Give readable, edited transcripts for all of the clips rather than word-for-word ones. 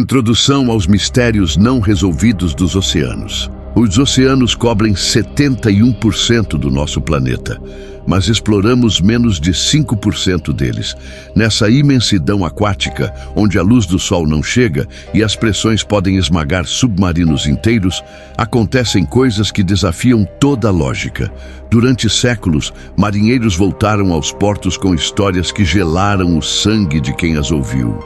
Introdução aos mistérios não resolvidos dos oceanos. Os oceanos cobrem 71% do nosso planeta, mas exploramos menos de 5% deles. Nessa imensidão aquática, onde a luz do sol não chega e as pressões podem esmagar submarinos inteiros, acontecem coisas que desafiam toda a lógica. Durante séculos, marinheiros voltaram aos portos com histórias que gelaram o sangue de quem as ouviu.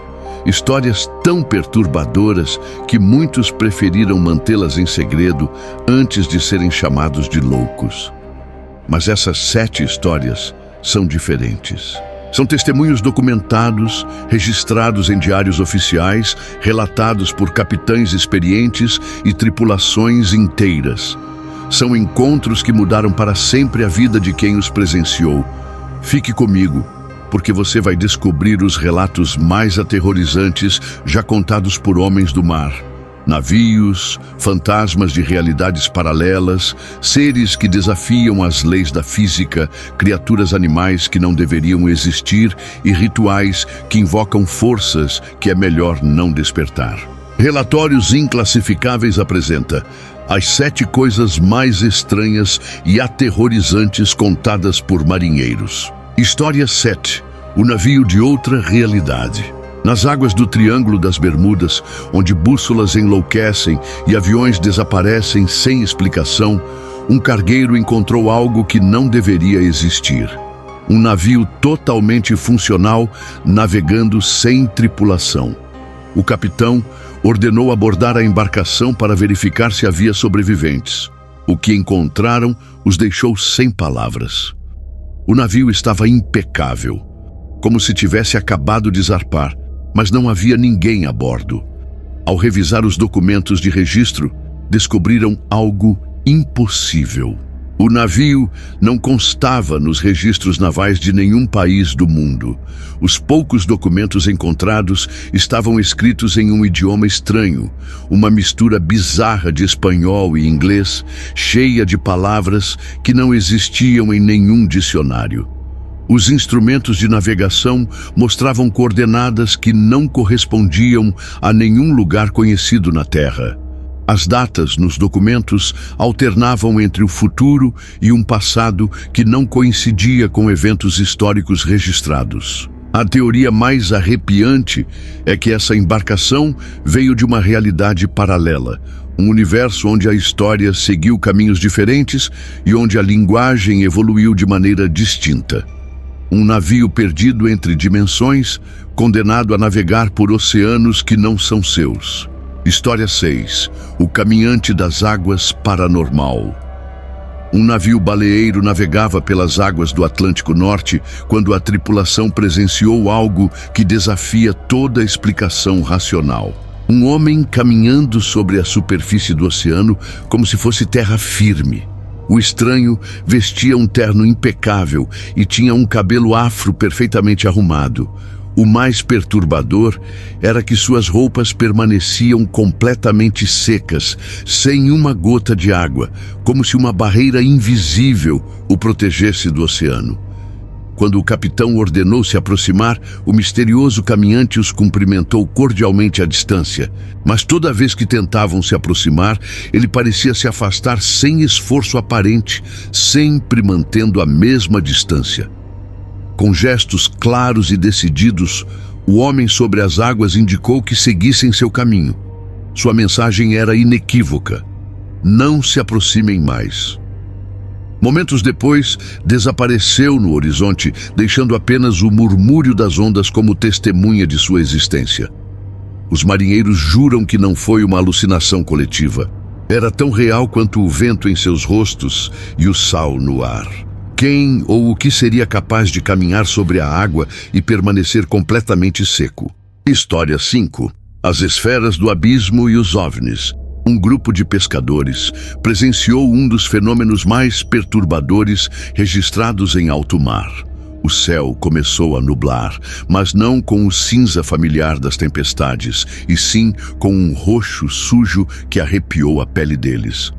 Histórias tão perturbadoras que muitos preferiram mantê-las em segredo antes de serem chamados de loucos. Mas essas 7 histórias são diferentes. São testemunhos documentados, registrados em diários oficiais, relatados por capitães experientes e tripulações inteiras. São encontros que mudaram para sempre a vida de quem os presenciou. Fique comigo, porque você vai descobrir os relatos mais aterrorizantes já contados por homens do mar. Navios, fantasmas de realidades paralelas, seres que desafiam as leis da física, criaturas animais que não deveriam existir e rituais que invocam forças que é melhor não despertar. Relatórios Inclassificáveis apresenta as 7 coisas mais estranhas e aterrorizantes contadas por marinheiros. História 7. O navio de outra realidade. Nas águas do Triângulo das Bermudas, onde bússolas enlouquecem e aviões desaparecem sem explicação, um cargueiro encontrou algo que não deveria existir. Um navio totalmente funcional, navegando sem tripulação. O capitão ordenou abordar a embarcação para verificar se havia sobreviventes. O que encontraram os deixou sem palavras. O navio estava impecável, como se tivesse acabado de zarpar, mas não havia ninguém a bordo. Ao revisar os documentos de registro, descobriram algo impossível. O navio não constava nos registros navais de nenhum país do mundo. Os poucos documentos encontrados estavam escritos em um idioma estranho, uma mistura bizarra de espanhol e inglês, cheia de palavras que não existiam em nenhum dicionário. Os instrumentos de navegação mostravam coordenadas que não correspondiam a nenhum lugar conhecido na Terra. As datas nos documentos alternavam entre o futuro e um passado que não coincidia com eventos históricos registrados. A teoria mais arrepiante é que essa embarcação veio de uma realidade paralela, um universo onde a história seguiu caminhos diferentes e onde a linguagem evoluiu de maneira distinta. Um navio perdido entre dimensões, condenado a navegar por oceanos que não são seus. História 6. O caminhante das águas paranormal. Um navio baleeiro navegava pelas águas do Atlântico Norte quando a tripulação presenciou algo que desafia toda explicação racional. Um homem caminhando sobre a superfície do oceano como se fosse terra firme. O estranho vestia um terno impecável e tinha um cabelo afro perfeitamente arrumado. O mais perturbador era que suas roupas permaneciam completamente secas, sem uma gota de água, como se uma barreira invisível o protegesse do oceano. Quando o capitão ordenou se aproximar, o misterioso caminhante os cumprimentou cordialmente à distância. Mas toda vez que tentavam se aproximar, ele parecia se afastar sem esforço aparente, sempre mantendo a mesma distância. Com gestos claros e decididos, o homem sobre as águas indicou que seguissem seu caminho. Sua mensagem era inequívoca: não se aproximem mais. Momentos depois, desapareceu no horizonte, deixando apenas o murmúrio das ondas como testemunha de sua existência. Os marinheiros juram que não foi uma alucinação coletiva. Era tão real quanto o vento em seus rostos e o sal no ar. Quem ou o que seria capaz de caminhar sobre a água e permanecer completamente seco? História 5. As esferas do abismo e os OVNIs. Um grupo de pescadores presenciou um dos fenômenos mais perturbadores registrados em alto mar. O céu começou a nublar, mas não com o cinza familiar das tempestades, e sim com um roxo sujo que arrepiou a pele deles.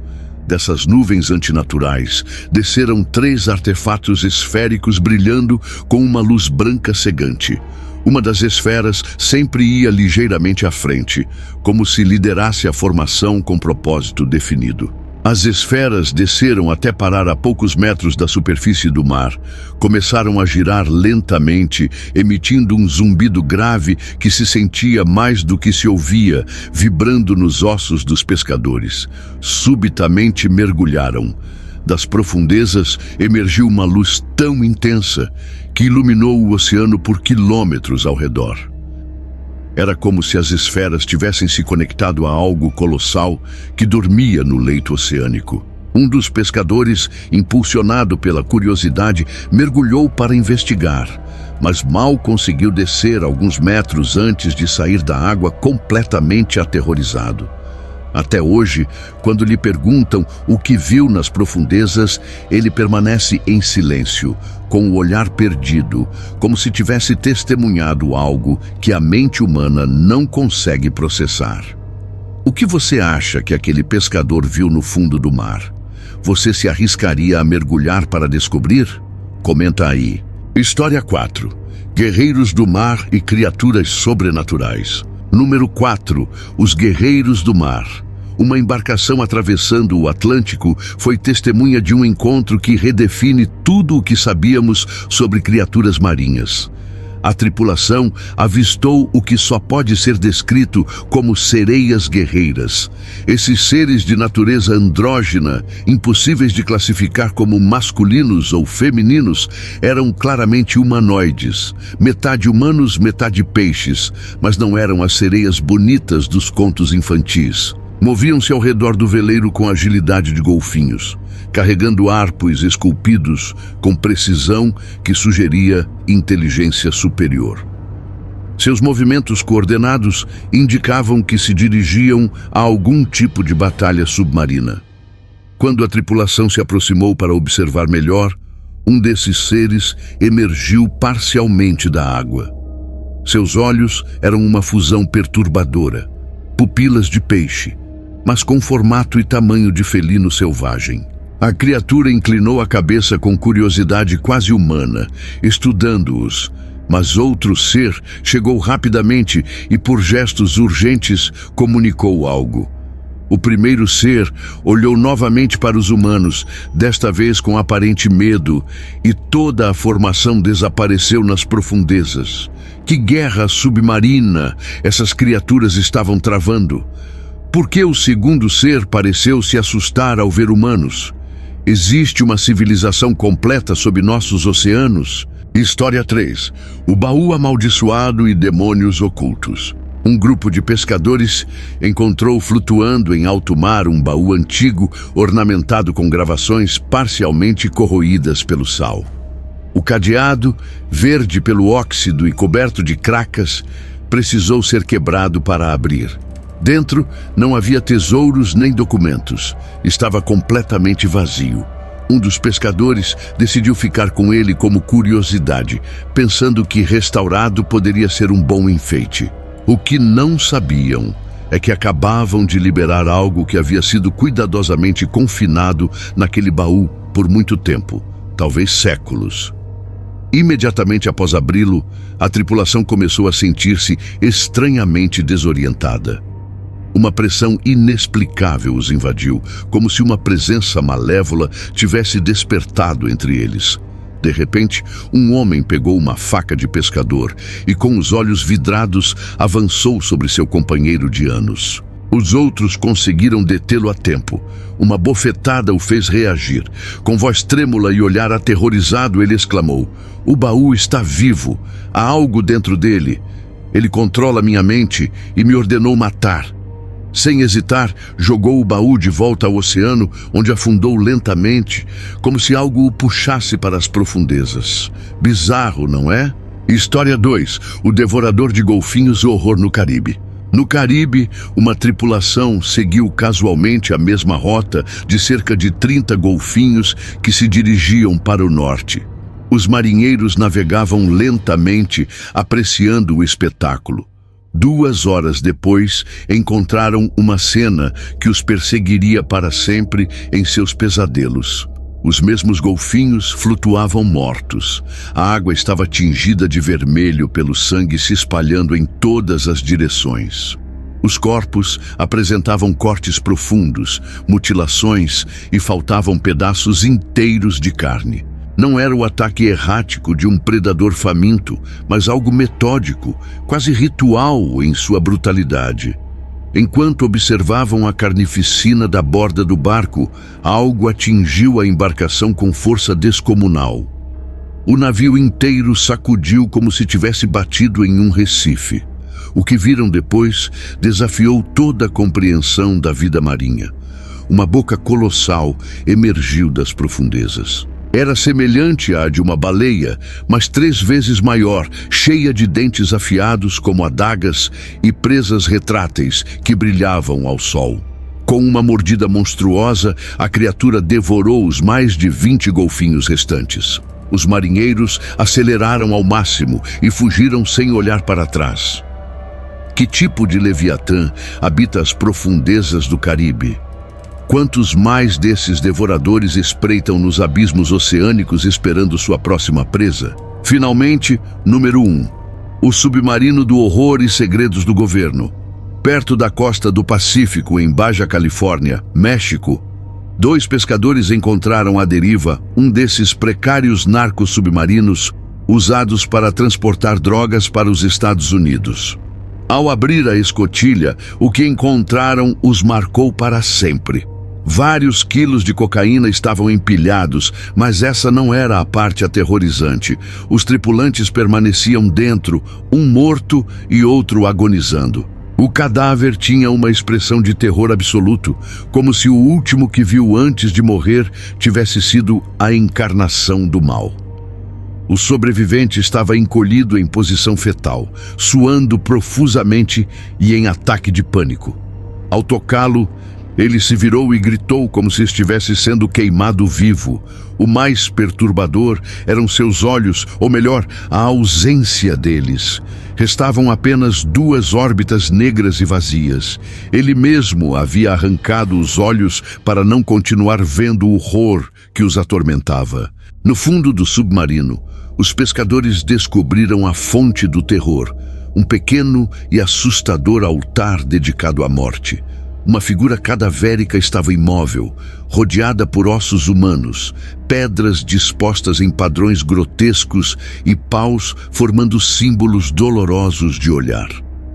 Dessas nuvens antinaturais, desceram 3 artefatos esféricos brilhando com uma luz branca cegante. Uma das esferas sempre ia ligeiramente à frente, como se liderasse a formação com propósito definido. As esferas desceram até parar a poucos metros da superfície do mar. Começaram a girar lentamente, emitindo um zumbido grave que se sentia mais do que se ouvia, vibrando nos ossos dos pescadores. Subitamente mergulharam. Das profundezas emergiu uma luz tão intensa que iluminou o oceano por quilômetros ao redor. Era como se as esferas tivessem se conectado a algo colossal que dormia no leito oceânico. Um dos pescadores, impulsionado pela curiosidade, mergulhou para investigar, mas mal conseguiu descer alguns metros antes de sair da água completamente aterrorizado. Até hoje, quando lhe perguntam o que viu nas profundezas, ele permanece em silêncio, com o olhar perdido, como se tivesse testemunhado algo que a mente humana não consegue processar. O que você acha que aquele pescador viu no fundo do mar? Você se arriscaria a mergulhar para descobrir? Comenta aí. História 4. Guerreiros do mar e criaturas sobrenaturais. Número 4. Os Guerreiros do Mar. Uma embarcação atravessando o Atlântico foi testemunha de um encontro que redefine tudo o que sabíamos sobre criaturas marinhas. A tripulação avistou o que só pode ser descrito como sereias guerreiras. Esses seres de natureza andrógina, impossíveis de classificar como masculinos ou femininos, eram claramente humanoides, metade humanos, metade peixes, mas não eram as sereias bonitas dos contos infantis. Moviam-se ao redor do veleiro com agilidade de golfinhos, carregando arpos esculpidos com precisão que sugeria inteligência superior. Seus movimentos coordenados indicavam que se dirigiam a algum tipo de batalha submarina. Quando a tripulação se aproximou para observar melhor, um desses seres emergiu parcialmente da água. Seus olhos eram uma fusão perturbadora, pupilas de peixe, mas com formato e tamanho de felino selvagem. A criatura inclinou a cabeça com curiosidade quase humana, estudando-os, mas outro ser chegou rapidamente e, por gestos urgentes, comunicou algo. O primeiro ser olhou novamente para os humanos, desta vez com aparente medo, e toda a formação desapareceu nas profundezas. Que guerra submarina essas criaturas estavam travando? Por que o segundo ser pareceu se assustar ao ver humanos? Existe uma civilização completa sob nossos oceanos? História 3. O baú amaldiçoado e demônios ocultos. Um grupo de pescadores encontrou flutuando em alto mar um baú antigo ornamentado com gravações parcialmente corroídas pelo sal. O cadeado, verde pelo óxido e coberto de cracas, precisou ser quebrado para abrir. Dentro não havia tesouros nem documentos. Estava completamente vazio. Um dos pescadores decidiu ficar com ele como curiosidade, pensando que restaurado poderia ser um bom enfeite. O que não sabiam é que acabavam de liberar algo que havia sido cuidadosamente confinado naquele baú por muito tempo, talvez séculos. Imediatamente após abri-lo, a tripulação começou a sentir-se estranhamente desorientada. Uma pressão inexplicável os invadiu, como se uma presença malévola tivesse despertado entre eles. De repente, um homem pegou uma faca de pescador e, com os olhos vidrados, avançou sobre seu companheiro de anos. Os outros conseguiram detê-lo a tempo. Uma bofetada o fez reagir. Com voz trêmula e olhar aterrorizado, ele exclamou: "O baú está vivo! Há algo dentro dele! Ele controla minha mente e me ordenou matar." Sem hesitar, jogou o baú de volta ao oceano, onde afundou lentamente, como se algo o puxasse para as profundezas. Bizarro, não é? História 2. O devorador de golfinhos e o horror no Caribe. No Caribe, uma tripulação seguiu casualmente a mesma rota de cerca de 30 golfinhos que se dirigiam para o norte. Os marinheiros navegavam lentamente, apreciando o espetáculo. 2 horas depois, encontraram uma cena que os perseguiria para sempre em seus pesadelos. Os mesmos golfinhos flutuavam mortos. A água estava tingida de vermelho pelo sangue se espalhando em todas as direções. Os corpos apresentavam cortes profundos, mutilações e faltavam pedaços inteiros de carne. Não era o ataque errático de um predador faminto, mas algo metódico, quase ritual em sua brutalidade. Enquanto observavam a carnificina da borda do barco, algo atingiu a embarcação com força descomunal. O navio inteiro sacudiu como se tivesse batido em um recife. O que viram depois desafiou toda a compreensão da vida marinha. Uma boca colossal emergiu das profundezas. Era semelhante à de uma baleia, mas 3 vezes maior, cheia de dentes afiados como adagas e presas retráteis que brilhavam ao sol. Com uma mordida monstruosa, a criatura devorou os mais de 20 golfinhos restantes. Os marinheiros aceleraram ao máximo e fugiram sem olhar para trás. Que tipo de Leviatã habita as profundezas do Caribe? Quantos mais desses devoradores espreitam nos abismos oceânicos esperando sua próxima presa? Finalmente, número 1. O submarino do horror e segredos do governo. Perto da costa do Pacífico, em Baja Califórnia, México, 2 pescadores encontraram à deriva um desses precários narcos submarinos usados para transportar drogas para os Estados Unidos. Ao abrir a escotilha, o que encontraram os marcou para sempre. Vários quilos de cocaína estavam empilhados, mas essa não era a parte aterrorizante. Os tripulantes permaneciam dentro, um morto e outro agonizando. O cadáver tinha uma expressão de terror absoluto, como se o último que viu antes de morrer tivesse sido a encarnação do mal. O sobrevivente estava encolhido em posição fetal, suando profusamente e em ataque de pânico. Ao tocá-lo, ele se virou e gritou como se estivesse sendo queimado vivo. O mais perturbador eram seus olhos, ou melhor, a ausência deles. Restavam apenas 2 órbitas negras e vazias. Ele mesmo havia arrancado os olhos para não continuar vendo o horror que os atormentava. No fundo do submarino, os pescadores descobriram a fonte do terror, um pequeno e assustador altar dedicado à morte. Uma figura cadavérica estava imóvel, rodeada por ossos humanos, pedras dispostas em padrões grotescos e paus formando símbolos dolorosos de olhar.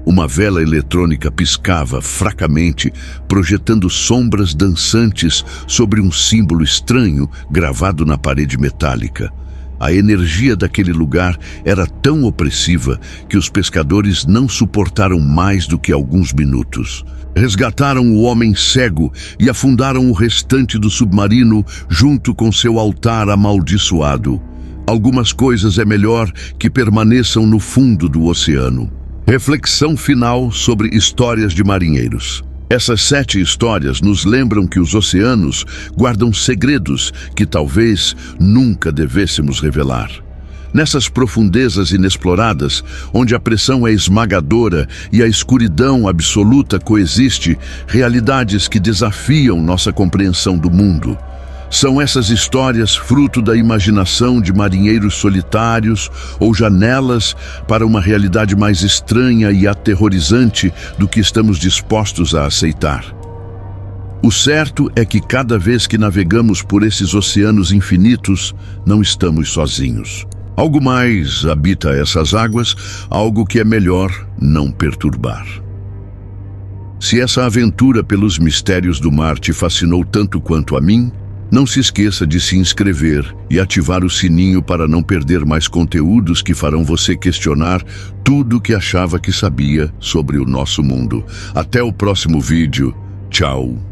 Uma vela eletrônica piscava fracamente, projetando sombras dançantes sobre um símbolo estranho gravado na parede metálica. A energia daquele lugar era tão opressiva que os pescadores não suportaram mais do que alguns minutos. Resgataram o homem cego e afundaram o restante do submarino junto com seu altar amaldiçoado. Algumas coisas é melhor que permaneçam no fundo do oceano. Reflexão final sobre histórias de marinheiros. Essas 7 histórias nos lembram que os oceanos guardam segredos que talvez nunca devêssemos revelar. Nessas profundezas inexploradas, onde a pressão é esmagadora e a escuridão absoluta coexiste, realidades que desafiam nossa compreensão do mundo. São essas histórias fruto da imaginação de marinheiros solitários ou janelas para uma realidade mais estranha e aterrorizante do que estamos dispostos a aceitar. O certo é que cada vez que navegamos por esses oceanos infinitos, não estamos sozinhos. Algo mais habita essas águas, algo que é melhor não perturbar. Se essa aventura pelos mistérios do mar te fascinou tanto quanto a mim, não se esqueça de se inscrever e ativar o sininho para não perder mais conteúdos que farão você questionar tudo o que achava que sabia sobre o nosso mundo. Até o próximo vídeo. Tchau.